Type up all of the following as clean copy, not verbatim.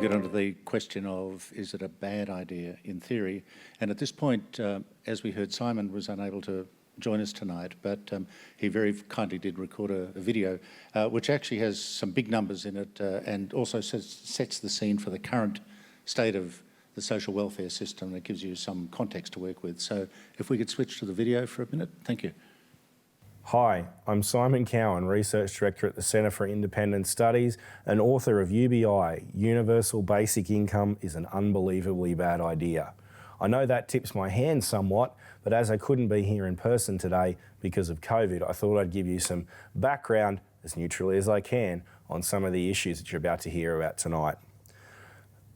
we'll get onto the question of, is it a bad idea in theory? And at this point, as we heard, Simon was unable to join us tonight, but he very kindly did record a video, which actually has some big numbers in it and also sets the scene for the current state of the social welfare system. That gives you some context to work with. So if we could switch to the video for a minute, thank you. Hi, I'm Simon Cowan, Research Director at the Centre for Independent Studies and author of UBI, Universal Basic Income is an Unbelievably Bad Idea. I know that tips my hand somewhat, but as I couldn't be here in person today because of COVID, I thought I'd give you some background, as neutrally as I can, on some of the issues that you're about to hear about tonight.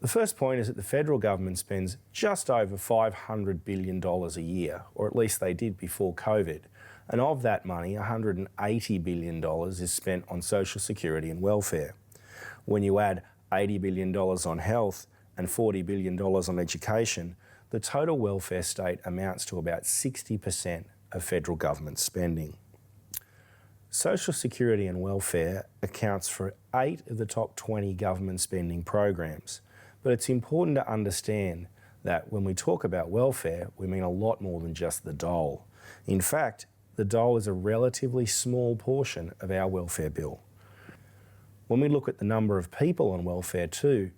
The first point is that the federal government spends just over $500 billion a year, or at least they did before COVID. And of that money, $180 billion is spent on social security and welfare. When you add $80 billion on health and $40 billion on education, the total welfare state amounts to about 60% of federal government spending. Social security and welfare accounts for 8 of the top 20 government spending programs. But it's important to understand that when we talk about welfare, we mean a lot more than just the dole. In fact, the dole is a relatively small portion of our welfare bill. When we look at the number of people on welfare too,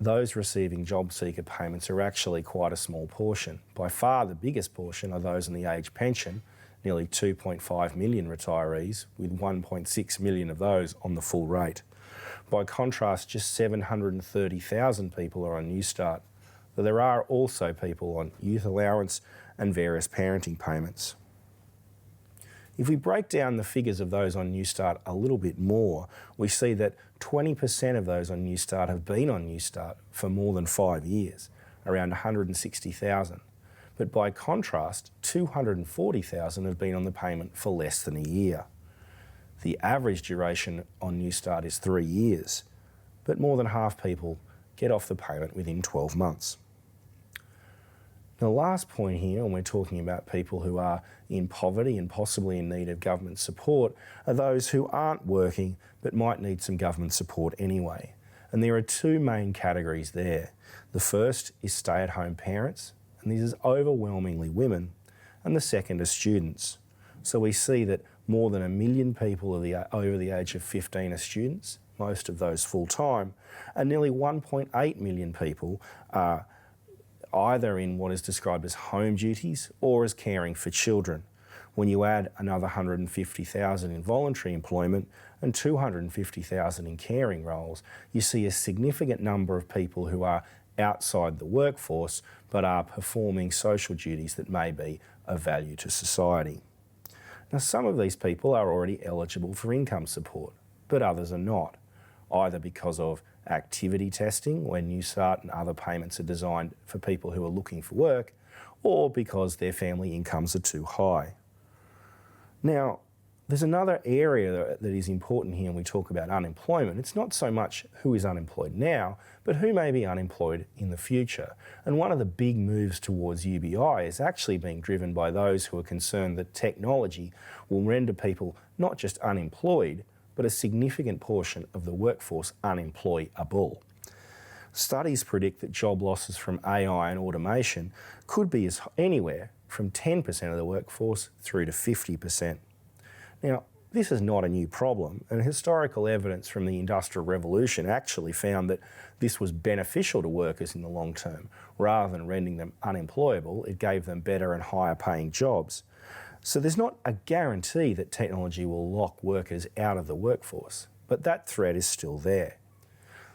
those receiving job seeker payments are actually quite a small portion. By far the biggest portion are those on the age pension, nearly 2.5 million retirees, with 1.6 million of those on the full rate. By contrast, just 730,000 people are on Newstart, but there are also people on youth allowance and various parenting payments. If we break down the figures of those on Newstart a little bit more, we see that 20% of those on Newstart have been on Newstart for more than 5 years, around 160,000. But by contrast, 240,000 have been on the payment for less than a year. The average duration on Newstart is 3 years, but more than half people get off the payment within 12 months. The last point here, when we're talking about people who are in poverty and possibly in need of government support, are those who aren't working but might need some government support anyway. And there are 2 main categories there. The first is stay-at-home parents, and this is overwhelmingly women, and the second are students. So we see that more than 1 million people over the age of 15 are students, most of those full-time, and nearly 1.8 million people are either in what is described as home duties or as caring for children. When you add another 150,000 in voluntary employment and 250,000 in caring roles, you see a significant number of people who are outside the workforce but are performing social duties that may be of value to society. Now, some of these people are already eligible for income support, but others are not, either because of activity testing, when Newstart and other payments are designed for people who are looking for work, or because their family incomes are too high. Now, there's another area that is important here when we talk about unemployment. It's not so much who is unemployed now, but who may be unemployed in the future. And one of the big moves towards UBI is actually being driven by those who are concerned that technology will render people not just unemployed, but a significant portion of the workforce unemployable. Studies predict that job losses from AI and automation could be anywhere from 10% of the workforce through to 50%. Now, this is not a new problem, and historical evidence from the Industrial Revolution actually found that this was beneficial to workers in the long term. Rather than rendering them unemployable, it gave them better and higher paying jobs. So there's not a guarantee that technology will lock workers out of the workforce, but that threat is still there.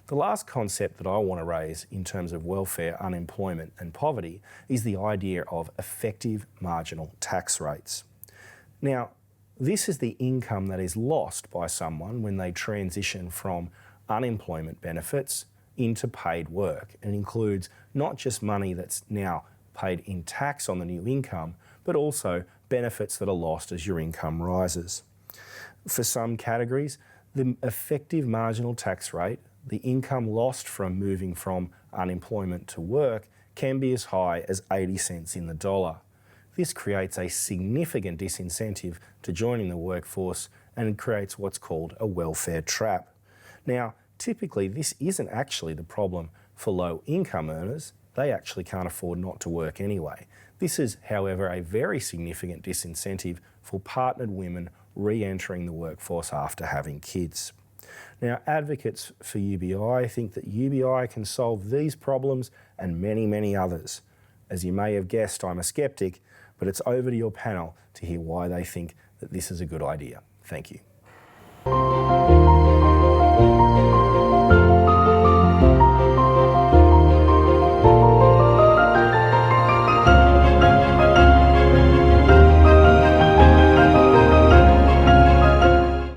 The last concept that I want to raise in terms of welfare, unemployment and poverty is the idea of effective marginal tax rates. Now, this is the income that is lost by someone when they transition from unemployment benefits into paid work, and includes not just money that's now paid in tax on the new income, but also benefits that are lost as your income rises. For some categories, the effective marginal tax rate, the income lost from moving from unemployment to work, can be as high as 80 cents in the dollar. This creates a significant disincentive to joining the workforce and creates what's called a welfare trap. Now, Typically, this isn't actually the problem for low income earners. They actually can't afford not to work anyway. This is, however, a very significant disincentive for partnered women re-entering the workforce after having kids. Now, advocates for UBI think that UBI can solve these problems and many, many others. As you may have guessed, I'm a skeptic, but it's over to your panel to hear why they think that this is a good idea. Thank you.